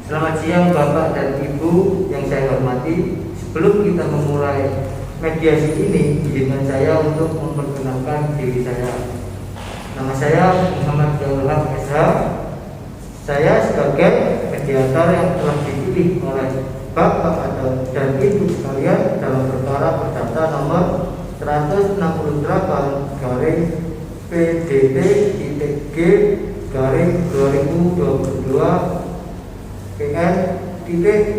Selamat siang Bapak dan Ibu yang saya hormati. Sebelum kita memulai mediasi ini, izinkan saya untuk memperkenalkan diri saya. Nama saya Muhammad Jaulham SH. Saya sebagai mediator yang telah dipilih oleh Bapak dan Ibu sekalian dalam perkara perdata nomor 168 garing PDT-G garing 2022 PN-PBL.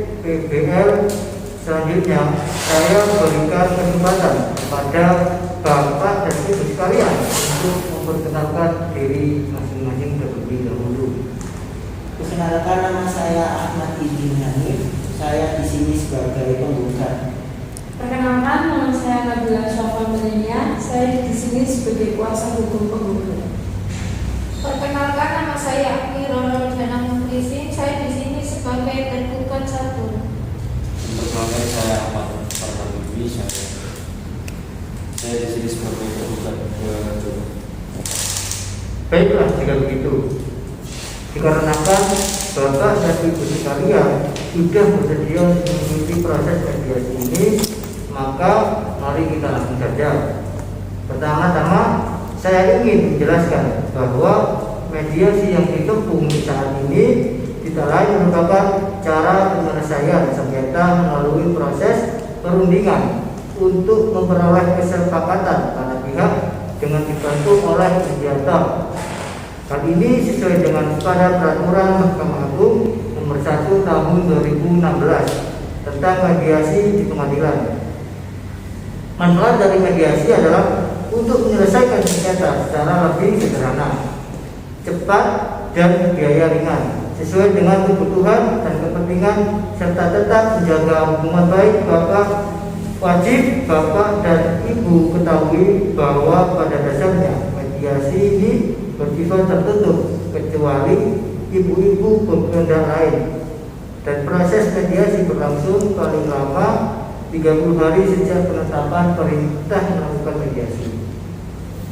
Selanjutnya saya berikan kesempatan kepada Bapak dan Ibu sekalian untuk memperkenalkan diri masing-masing terlebih dahulu. Perkenalkan, nama saya Ahmad Idin Hanif. Saya di sini sebagai penggugat. Perkenalkan, nama saya Nabila Syafan Benenia. Saya di sini sebagai kuasa hukum penggugat. Perkenalkan, nama saya Akmi Roro Dana Mukrisin. Saya di sini sebagai tergugat 1. Perkenalkan, saya Ahmad Farhanudwi. Saya di sini sebagai tergugat 2. Baiklah, jika begitu, dikarenakan Bapak dan Ibu sekalian sudah bersedia mengikuti proses mediasi ini, maka mari kita langsung saja. Pertama-tama saya ingin menjelaskan bahwa mediasi yang ditempuh saat ini tidak lain merupakan cara penyelesaian sengketa melalui proses perundingan untuk memperoleh kesepakatan para pihak dengan dibantu oleh mediator. Hal ini sesuai dengan pada peraturan Mahkamah Agung nomor 1 tahun 2016 tentang mediasi di pengadilan. Manfaat dari mediasi adalah untuk menyelesaikan sengketa secara lebih sederhana, cepat, dan biaya ringan, sesuai dengan kebutuhan dan kepentingan, serta tetap menjaga hubungan baik. Wajib Bapak dan Ibu ketahui bahwa pada dasarnya mediasi ini bersifat tertutup kecuali ibu-ibu berkehendak lain, dan proses mediasi berlangsung paling lama 30 hari sejak penetapan perintah melakukan mediasi.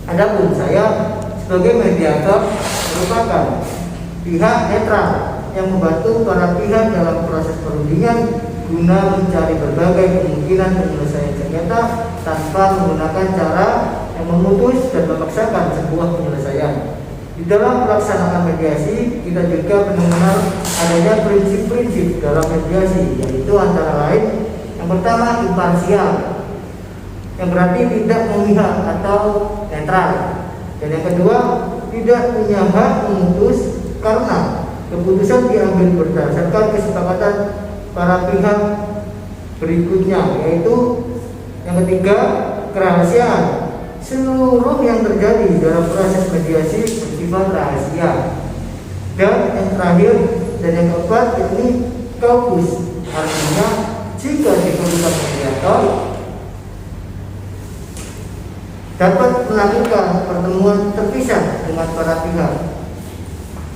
Adapun saya sebagai mediator merupakan pihak netral yang membantu para pihak dalam proses perundingan guna mencari berbagai kemungkinan penyelesaian sengketa tanpa menggunakan cara yang memutus dan memaksakan sebuah penyelesaian. Di dalam pelaksanaan mediasi, kita juga mengenal adanya prinsip-prinsip dalam mediasi, yaitu antara lain yang pertama imparsial, yang berarti tidak memihak atau netral, dan yang kedua tidak punya hak memutus karena keputusan diambil berdasarkan kesepakatan para pihak berikutnya, yaitu yang ketiga kerahasiaan. Seluruh yang terjadi dalam proses mediasi bersifat rahasia. Dan yang terakhir dan yang keempat yakni kaukus, artinya jika diperlukan mediator dapat melakukan pertemuan terpisah dengan para pihak.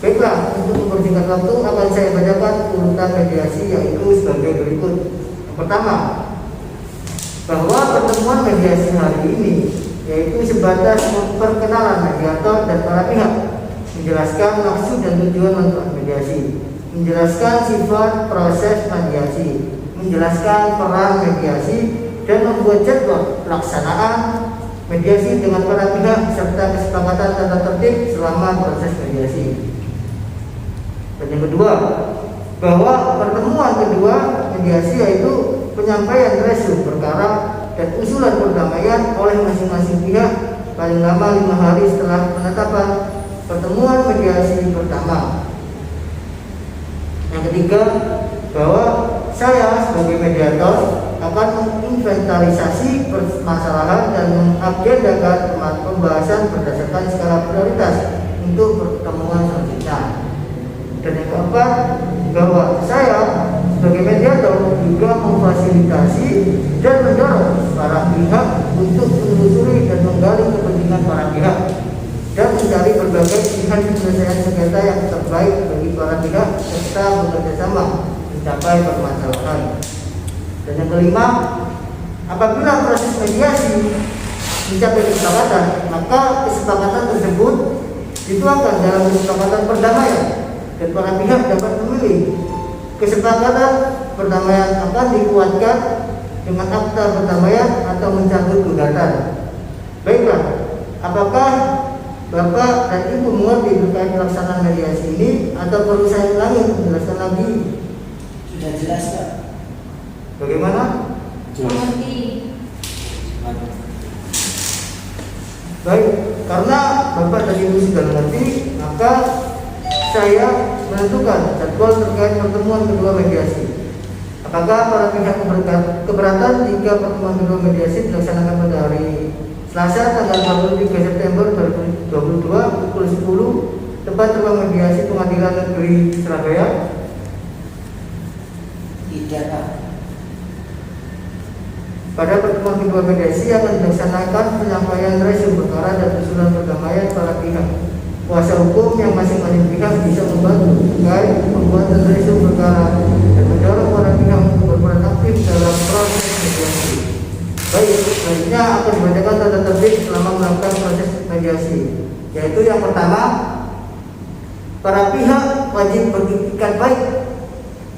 Baiklah, untuk mempersingkat waktu akan saya bacakan urutan mediasi, yaitu sebagai berikut. Yang pertama, bahwa pertemuan mediasi hari ini yaitu sebatas perkenalan mediator dan para pihak, menjelaskan maksud dan tujuan manfaat mediasi, menjelaskan sifat proses mediasi, menjelaskan peran mediasi, dan membuat jadwal pelaksanaan mediasi dengan para pihak serta kesepakatan tata tertib selama proses mediasi. Dan yang kedua, bahwa pertemuan kedua mediasi yaitu penyampaian resu perkara dan usulan perdamaian oleh masing-masing pihak paling lama 5 hari setelah penetapan pertemuan mediasi pertama. Yang ketiga, bahwa saya sebagai mediator akan menginventarisasi permasalahan dan mengagendakan pembahasan berdasarkan skala prioritas untuk pertemuan selanjutnya. Dan yang keempat, bahwa saya sebagai mediator juga memfasilitasi dan mendorong para pihak untuk menelusuri dan menggali kepentingan para pihak dan mencari berbagai pilihan penyelesaian sengketa yang terbaik bagi para pihak serta bekerja sama mencapai permasalahan. Dan yang kelima, apabila proses mediasi mencapai kesepakatan, maka kesepakatan tersebut dituangkan dalam kesepakatan perdamaian dan para pihak dapat memilih kesepakatan perdamaian akan dikuatkan dengan akta perdamaian atau mencabut gugatan. Baiklah, apakah Bapak dan Ibu mengerti terkait pelaksanaan mediasi ini atau perlu saya ulangi menjelaskan lagi? Sudah jelas Pak. Bagaimana? Mengerti. Baik, karena Bapak dan Ibu sudah mengerti, maka saya menentukan jadwal terkait pertemuan kedua mediasi. Apakah para pihak keberatan jika pertemuan kedua mediasi dilaksanakan pada hari Selasa tanggal 23 September 2022 pukul 10 tempat ruang mediasi Pengadilan Negeri Surabaya? Tidak Pak. Pada pertemuan kedua mediasi akan dilaksanakan penyampaian resum perkara dan usulan perdamaian para pihak. Kuasa hukum yang masing-masing pihak bisa membantu terkait pembuatan resum perkara dan mendorong para pihak untuk berperan aktif dalam proses mediasi. Baik, selanjutnya akan dibacakan tata tertib selama melakukan proses mediasi. Yaitu yang pertama, para pihak wajib beritikat baik,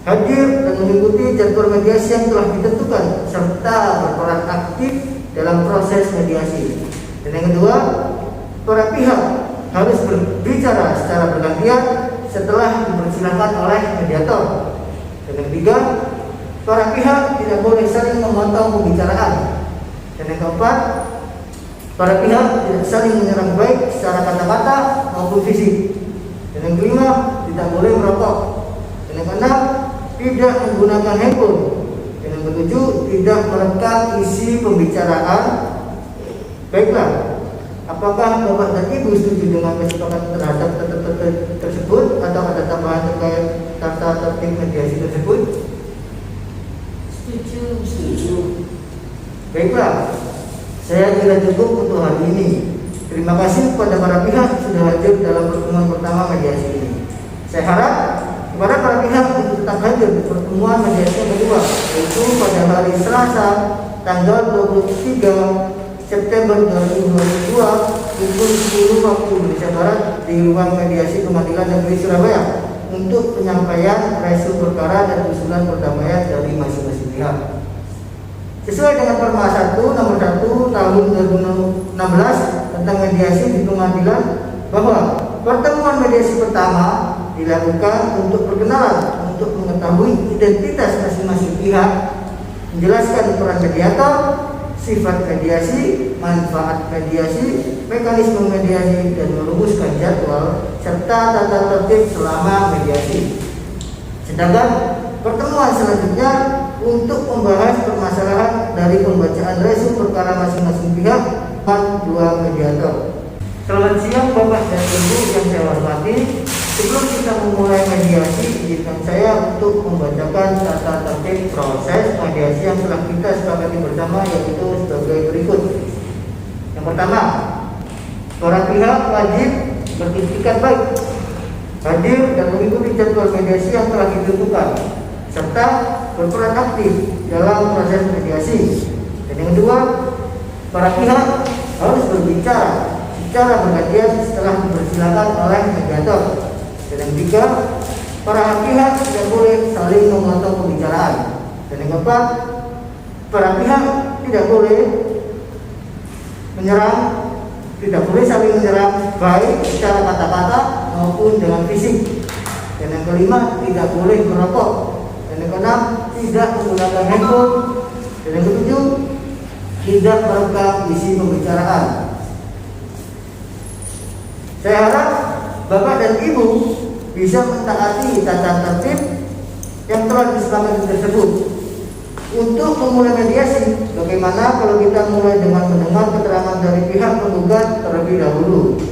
hadir dan mengikuti jadwal mediasi yang telah ditentukan serta berperan aktif dalam proses mediasi. Dan yang kedua, para pihak harus berbicara secara bergantian setelah dipersilakan oleh mediator. Dan yang ketiga, para pihak tidak boleh saling memotong pembicaraan. Dan yang keempat, para pihak tidak saling menyerang baik secara kata-kata maupun fisik. Dan yang kelima, tidak boleh merokok. Dan yang keenam, tidak menggunakan handphone. Dan yang ketujuh, tidak merekam isi pembicaraan. Baiklah, apakah Bapak dan Ibu setuju dengan kesepakatan terhadap tersebut atau ada tambahan terkait tata tertib mediasi tersebut? Setuju. Baiklah, saya kira cukup untuk hari ini. Terima kasih kepada para pihak sudah hadir dalam pertemuan pertama mediasi ini. Saya harap kepada para pihak untuk tetap hadir di pertemuan mediasi yang kedua, yaitu pada hari Selasa tanggal 23 September 2022 pukul 10 waktu Indonesia Barat di ruang mediasi Pengadilan Negeri Surabaya untuk penyampaian resum perkara dan usulan perdamaian dari masing-masing pihak. Sesuai dengan Perma 1 nomor 1 tahun 2016 tentang mediasi di pengadilan, bahwa pertemuan mediasi pertama dilakukan untuk perkenalan, untuk mengetahui identitas masing-masing pihak, menjelaskan peran mediator, sifat mediasi, manfaat mediasi, mekanisme mediasi, dan merumuskan jadwal serta tata tertib selama mediasi. Sedangkan pertemuan selanjutnya untuk membahas permasalahan dari pembacaan resum perkara masing-masing pihak dan dua mediator. Selamat siang Bapak dan Ibu yang saya hormati. Sebelum kita memulai mediasi, izinkan saya untuk membacakan tata tertib proses mediasi yang telah kita sepakati bersama, yaitu sebagai berikut. Yang pertama, para pihak wajib beritikat baik, hadir dan mengikuti jadwal mediasi yang telah ditentukan, serta berperan aktif dalam proses mediasi. Dan yang kedua, para pihak harus berbicara secara bergantian setelah dipersilakan oleh mediator. Dan yang ketiga, para pihak tidak boleh saling memotong pembicaraan. Dan yang keempat, para pihak tidak boleh menyerang, tidak boleh saling menyerang baik secara kata-kata maupun dengan fisik. Dan yang kelima, tidak boleh merokok. Dan yang keenam, tidak menggunakan handphone. Dan yang ketujuh, tidak merekam isi pembicaraan. Saya harap Bapak dan Ibu bisa mentaati tata tertib yang telah disepakati tersebut. Untuk memulai mediasi, bagaimana kalau kita mulai dengan mendengar keterangan dari pihak penggugat terlebih dahulu?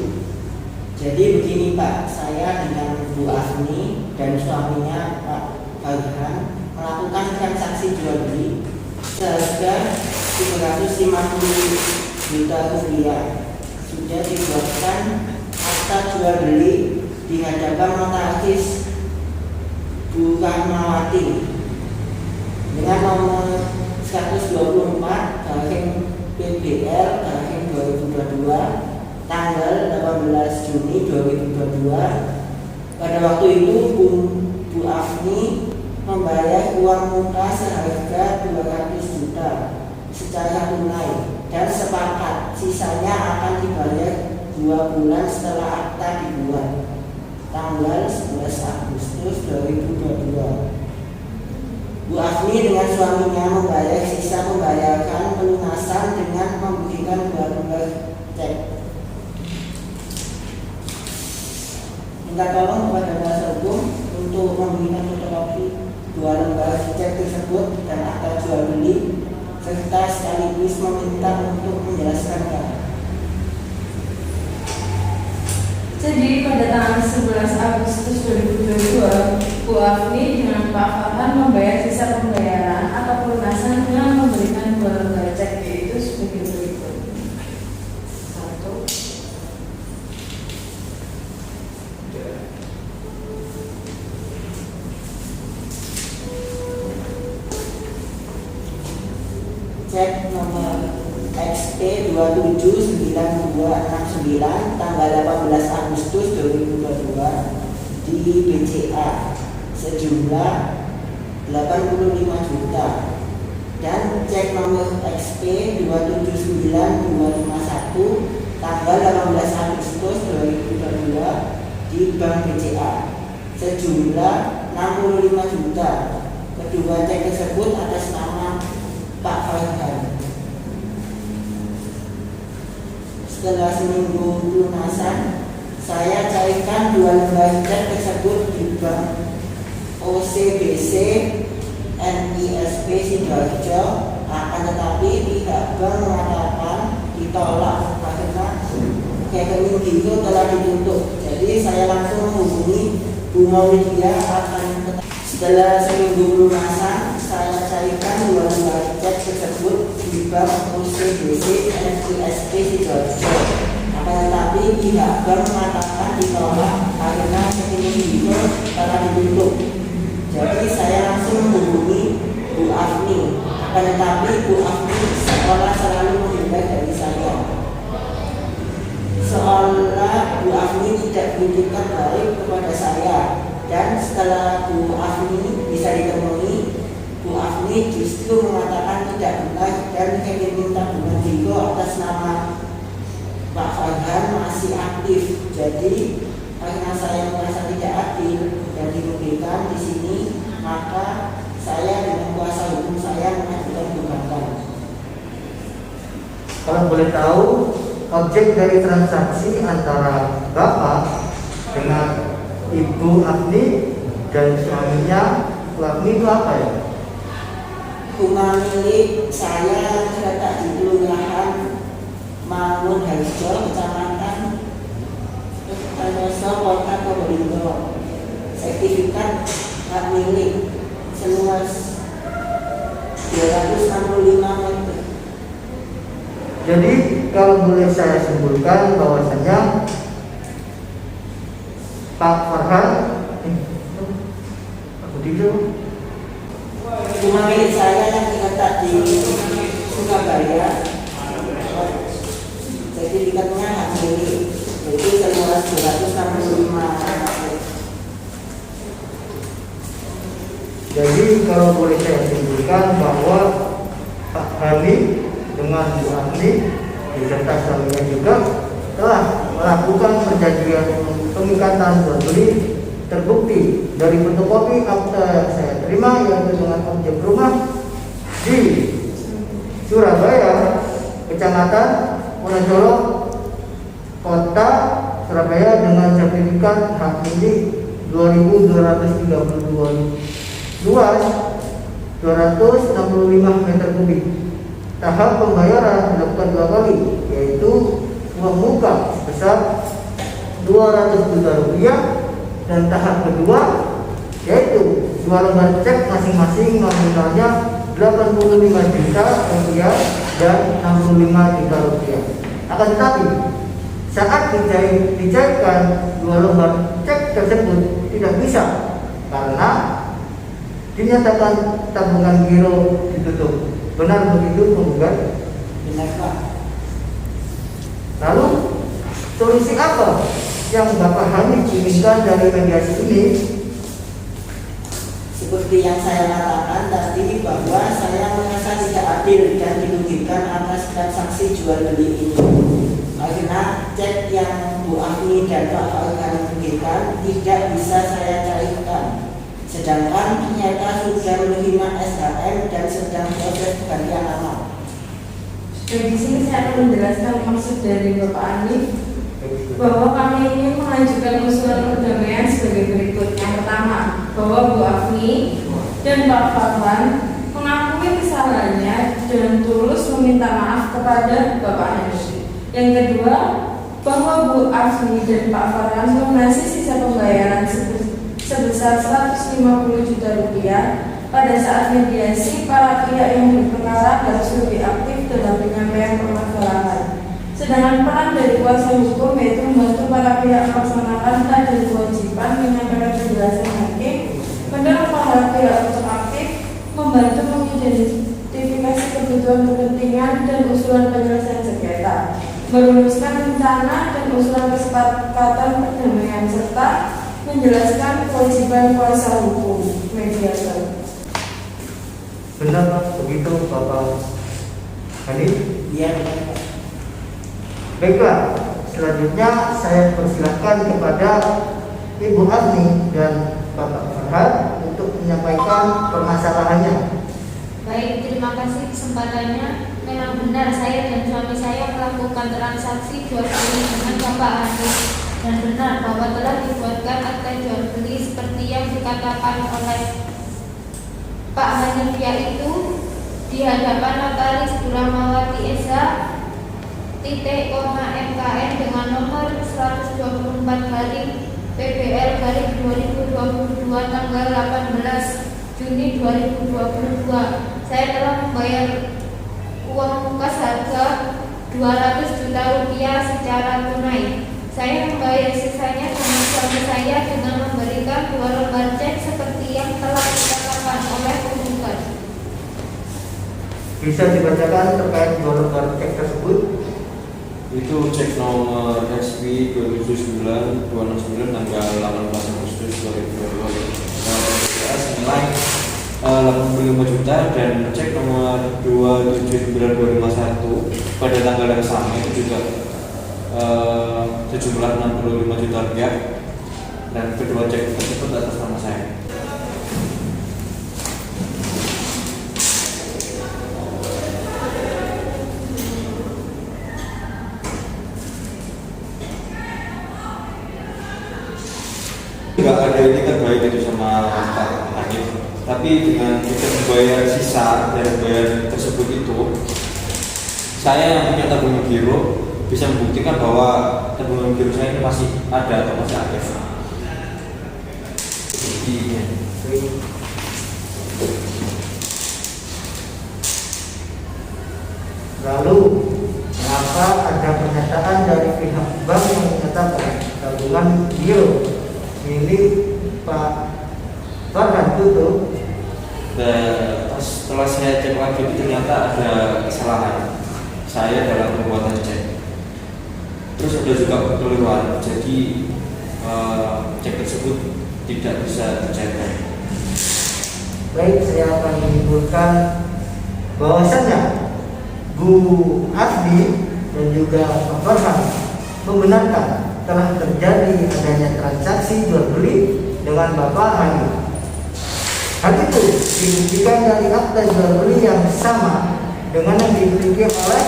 Jadi begini Pak, saya dengan Bu Afni dan suaminya Pak Farhan melakukan transaksi jual beli seharga 350 juta rupiah. Sudah dibuatkan akta jual beli di hadapan notaris Bu Rahmawati dengan nomor 124 garing PBL garing 2022 tanggal 18 Juni 2022. Pada waktu itu Bu Afni membayar uang muka seharga 200 juta secara tunai dan sepakat sisanya akan dibayar 2 bulan setelah akta dibuat, tanggal 11 Agustus 2022. Bu Afni dengan suaminya membayar sisa membayarkan pelunasan dengan memberikan 2 lembar cek. Minta tolong kepada kuasa hukum untuk memberikan fotokopi 2 lembar cek tersebut dan akta jual beli, serta sekaligus meminta untuk menjelaskannya. Jadi pada tanggal 11 Agustus 2022, Bu Afni dengan Pak Farhan membayar sisa pembayaran atau pelunasan dengan memberikan 2 lembar cek, yaitu sebagai berikut. 1. Cek nomor XP 279269 tanggal 18 Agustus 2022 di BCA sejumlah 85 juta, dan cek nomor XP 279251 tanggal 18 Agustus 2022 di Bank BCA sejumlah 65 juta. Kedua cek tersebut atas nama Pak Farhan. Setelah seminggu pelunasan, saya cairkan 2 lembar cek tersebut di Bank OCBC NISP Sidoarjo, akan tetapi pihak bank mengatakan ditolak karena rekening itu telah ditutup. Jadi saya langsung menghubungi Bu Maulidia. Setelah seminggu pelunasan, saya cairkan 2 lembar cek tersebut di Bank OCBC NISP Sidoarjo. Akan tetapi pihak bank mengatakan ditolak karena rekening itu telah ditutup. Jadi saya langsung menghubungi Bu Afni. Akan tetapi Bu Afni seolah selalu menghindar dari saya. Seolah Bu Afni tidak beritikat baik kepada saya. Dan setelah Bu Afni bisa ditemui, Bu Afni justru mengatakan tidak benar dan rekening tabungan Digo atas nama Pak Farhan masih aktif. Jadi karena saya merasa tidak adil dan dirugikan di sini, maka saya dengan kuasa hukum saya mengajukan gugatan. Kalau boleh tahu, objek dari transaksi antara Bapak dengan Ibu Afni dan suaminya Bu Afni itu apa ya? Rumah milik saya terletak di Kelurahan Mangun Harjo, Kecamatan Karyoso, Kota Probolinggo. Sertifikat hak milik seluas 265 meter. Jadi kalau boleh saya simpulkan bahwasanya Pak Farhan rumah milik saya yang terletak di Surabaya, sertifikatnya hak milik, yaitu seluas 265 meter. Jadi kalau boleh saya simpulkan bahwa Pak Hani dengan Bu Afni beserta suaminya juga telah melakukan perjanjian pengikatan jual beli terbukti dari fotokopi akta yang saya terima, yaitu dengan objek rumah di Surabaya, Kecamatan Wonocolo, Kota Surabaya, dengan sertifikat hak milik 2.232 luas 265 meter kubik. Tahap pembayaran dilakukan 2 kali, yaitu uang muka sebesar 200 juta rupiah, dan tahap kedua yaitu 2 lembar cek masing-masing nominalnya 85 juta rupiah dan 65 juta rupiah. Akan tetapi saat dicairkan 2 lembar cek tersebut tidak bisa karena dinyatakan tabungan giro ditutup. Benar begitu penggugat? Benar Pak. Lalu solusi apa yang Bapak Hani inginkan dari mediasi ini? Seperti yang saya katakan tadi bahwa saya merasa tidak adil dan dirugikan atas transaksi jual beli ini. Karena cek yang Bu Afni dan Pak Farhan berikan tidak bisa saya cairkan. Sedangkan ternyata sudah menerima SHM dan sedang proses penggantian nama. Di sini saya akan menjelaskan maksud dari Bapak Anif bahwa kami ingin mengajukan usulan perdamaian sebagai berikut. Yang pertama, bahwa Bu Afni dan Pak Farhan mengakui kesalahannya dan tulus meminta maaf kepada Bapak Anif. Yang kedua, bahwa Bu Afni dan Pak Farhan melunasi sisa pembayaran sebesar 150 juta rupiah. Pada saat mediasi, para pihak yang berperkara harus lebih aktif dalam penyampaian permasalahan. Sedangkan peran dari kuasa hukum yaitu membantu para pihak melaksanakan hak dan kewajiban, menyampaikan penjelasan hakim, mendorong para pihak untuk aktif, membantu mengidentifikasi kebutuhan kepentingan dan usulan penyelesaian sengketa, merumuskan rencana dan usulan kesepakatan perdamaian serta menjelaskan kewajiban kuasa hukum mediator. Benar Pak, begitu Bapak Hanif? Iya. Baiklah, selanjutnya saya persilakan kepada Ibu Afni dan Bapak Farhan untuk menyampaikan permasalahannya. Baik, terima kasih kesempatannya. Memang benar saya dan suami saya melakukan transaksi jual beli dengan Bapak Hanif, dan benar bahwa telah dibuatkan akta jual beli seperti yang dikatakan oleh Pak Hanif, yaitu di hadapan notaris Buramawati Esa .MKN dengan nomor 124 PBL 2022 tanggal 18 Juni 2022. Saya telah membayar uang muka harga 200 juta rupiah secara tunai. Saya membayar sisanya dengan suami saya dengan memberikan 2 lembar cek seperti yang telah dikatakan oleh penggugat. Bisa dibacakan terkait 2 lembar cek tersebut? Itu cek nomor SP 2009-269 tanggal 18 Agustus 2022 senilai 85 juta, dan cek nomor 279251 pada tanggal yang sama itu juga sejumlah 65 juta rupiah, dan kedua cek tersebut atas nama saya. Enggak ada etikat baik itu sama Pak Hanif, tapi dengan kita membayar sisa dari bayar tersebut itu, saya yang punya tabungan giro bisa membuktikan bahwa tabungan giro saya ini masih ada atau masih aktif. Lalu, mengapa ada pernyataan dari pihak bank yang menyatakan tabungan giro milik Pak Farhan itu? Dan setelah saya cek lagi ternyata ada kesalahan saya dalam pembuatan cek. Terus ada juga kekeliruan, jadi cek tersebut tidak bisa dicairkan. Baik, saya akan menyimpulkan bahwasannya Bu Afni dan juga Pak Farhan membenarkan telah terjadi adanya transaksi jual beli dengan Bapak Hanif. Hal itu dibuktikan dari akta jual beli yang sama dengan yang dimiliki oleh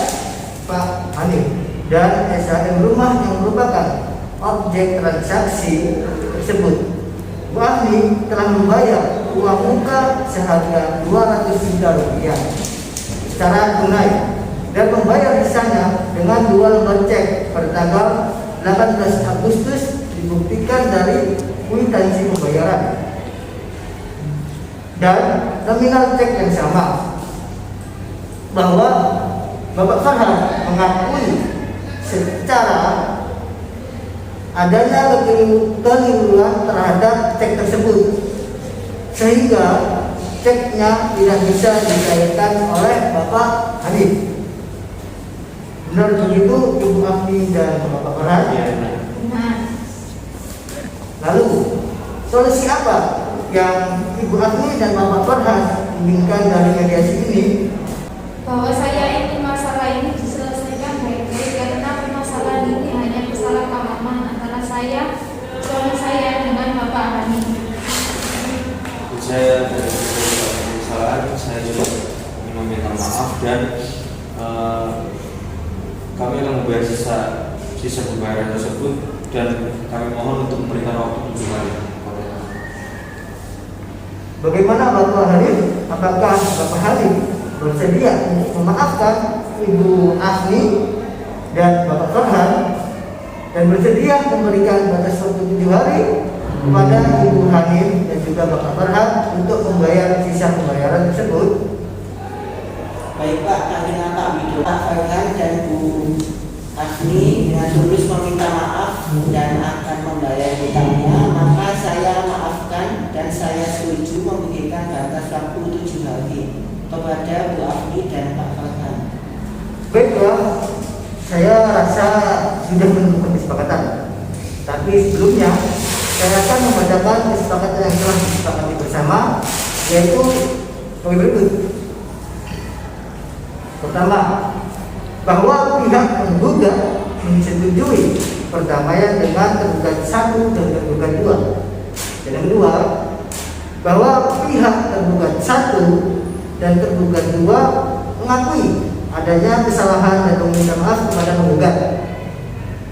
Pak Hanif dan SHM rumah yang merupakan objek transaksi tersebut. Bu Afni telah membayar uang muka seharga 200 juta rupiah secara tunai dan membayar sisanya dengan 2 lembar cek pada tanggal 18 Agustus, dibuktikan dari kwitansi pembayaran dan nominal cek yang sama, bahwa Bapak Farhan mengakui secara adanya kekeliruan terhadap cek tersebut, sehingga ceknya tidak bisa dicairkan oleh Bapak Hanif. Benar begitu Ibu Afni dan Bapak Farhan? Ya, Benar. Lalu solusi apa yang Ibu Agni dan Bapak Farhan inginkan dari mediasi ini? Bahwa saya ingin masalah ini diselesaikan baik-baik karena permasalahan ini hanya kesalahpahaman antara saya, suami saya dengan Bapak Hani. Saya dari kesalahan, saya juga ingin meminta maaf dan kami akan membayar sisa pembayaran tersebut dan kami mohon untuk memberikan waktu 7 hari. Bagaimana Bapak Halim? Apakah Bapak Halim bersedia untuk memaafkan Ibu Agni dan Bapak Farhan dan bersedia memberikan batas waktu 7 hari kepada Ibu Halim dan juga Bapak Farhan untuk membayar sisa pembayaran tersebut? Baik Pak, karena Pak Widodo, Pak Farhan dan Bu Agni dengan tulus meminta maaf dan akan membayar hutangnya, maka saya maafkan dan saya setuju memberikan batas waktu 7 hari kepada Bu Agni dan Pak Farhan. Baiklah, saya rasa sudah menemukan kesepakatan. Tapi sebelumnya, saya akan membacakan kesepakatan yang telah disepakati bersama, yaitu sebagai berikut. Pertama, bahwa pihak penggugat menyetujui perdamaian dengan tergugat 1 dan tergugat 2. Dan yang kedua, bahwa pihak tergugat 1 dan tergugat 2 mengakui adanya kesalahan dan meminta maaf kepada penggugat.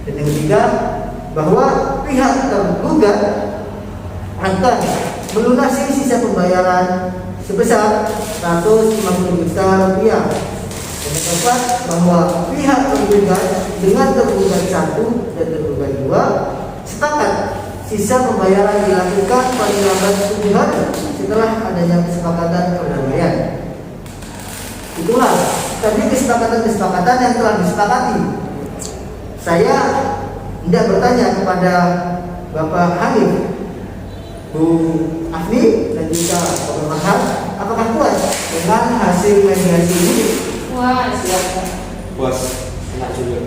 Dan yang ketiga, bahwa pihak tergugat akan melunasi sisa pembayaran sebesar 150 juta rupiah. Dan yang keempat, bahwa pihak tergugat dengan tergugat 1 dan tergugat 2 sepakat sisa pembayaran dilakukan paling lambat 7 hari setelah adanya kesepakatan perdamaian. Itulah tadi kesepakatan-kesepakatan yang telah disepakati. Saya tidak bertanya kepada Bapak Halim, Bu Agni dan juga Bapak Farhan, apakah puas dengan hasil mediasi ini? Puas. Silakan. Puas, enak juga.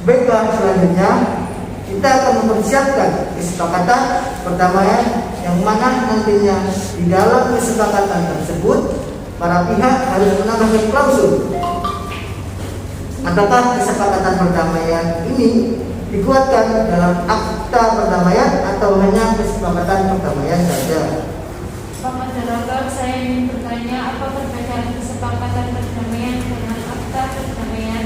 Baiklah, selanjutnya kita akan mempersiapkan kesepakatan perdamaian yang mana nantinya di dalam kesepakatan tersebut para pihak harus menambahkan klausul. Apakah kesepakatan perdamaian ini dikuatkan dalam akta perdamaian atau hanya kesepakatan perdamaian saja? Pak Moderator, saya ingin bertanya apa perbedaan kesepakatan perdamaian dengan akta perdamaian?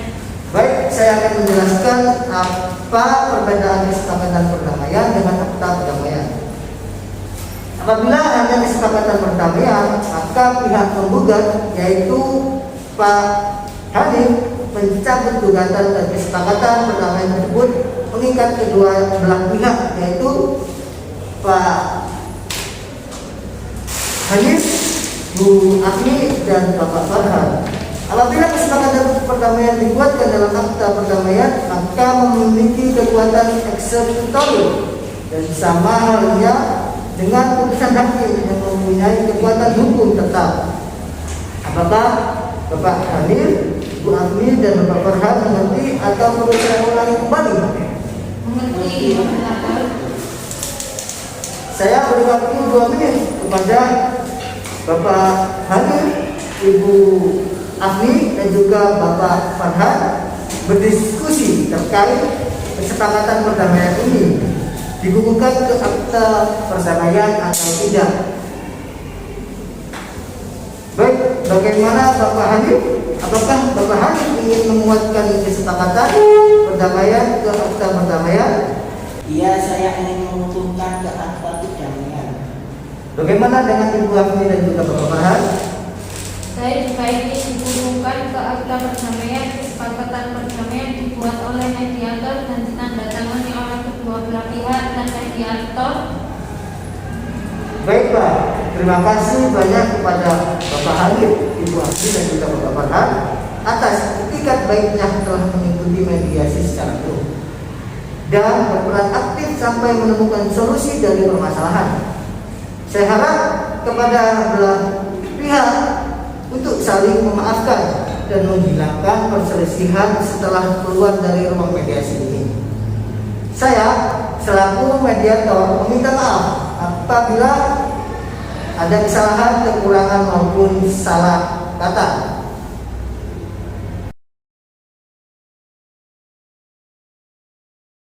Baik, saya akan menjelaskan apa perbedaan kesepakatan perdamaian dengan akta perdamaian. Apabila ada kesepakatan perdamaian, maka pihak penggugat yaitu Pak Halim mencabut gugatan dan kesepakatan perdamaian tersebut mengikat kedua belah pihak yaitu Pak Halim, Bu Agni dan Bapak Farhan. Apabila kesepakatan perdamaian dikuatkan dalam akta perdamaian, maka memiliki kekuatan eksekutorial dan sama halnya dengan putusan hakim yang mempunyai kekuatan hukum tetap. Apakah Bapak Halim, Bu Agni dan Bapak Farhan mengerti atau perlu saya ulangi kembali? Mengerti, Pak Moderator. Saya beri waktu 2 menit kepada Bapak Halim, Ibu Agni dan juga Bapak Farhan berdiskusi terkait kesepakatan perdamaian ini dikukuhkan ke akta perdamaian atau tidak. Baik, bagaimana Bapak Halim? Apakah Bapak Halim ingin menguatkan kesepakatan perdamaian ke akta perdamaian? Iya, saya ingin mengukuhkan ke akta perdamaian. Bagaimana dengan Ibu Agni dan juga Bapak Farhan? Saya juga ingin dikukuhkan ke akta perdamaian. Kesepakatan perdamaian dibuat oleh mediator dan ditandatangani oleh kedua belah pihak dan mediator. Baik Pak, terima kasih banyak kepada Bapak Halim, Ibu Agni dan juga Bapak Farhan atas etikat baiknya telah mengikuti mediasi secara penuh dan berperan aktif sampai menemukan solusi dari permasalahan. Saya harap kepada belah pihak untuk saling memaafkan dan menghilangkan perselisihan setelah keluar dari ruang mediasi ini. Saya selaku mediator meminta maaf apabila Ada kesalahan, kekurangan maupun salah kata.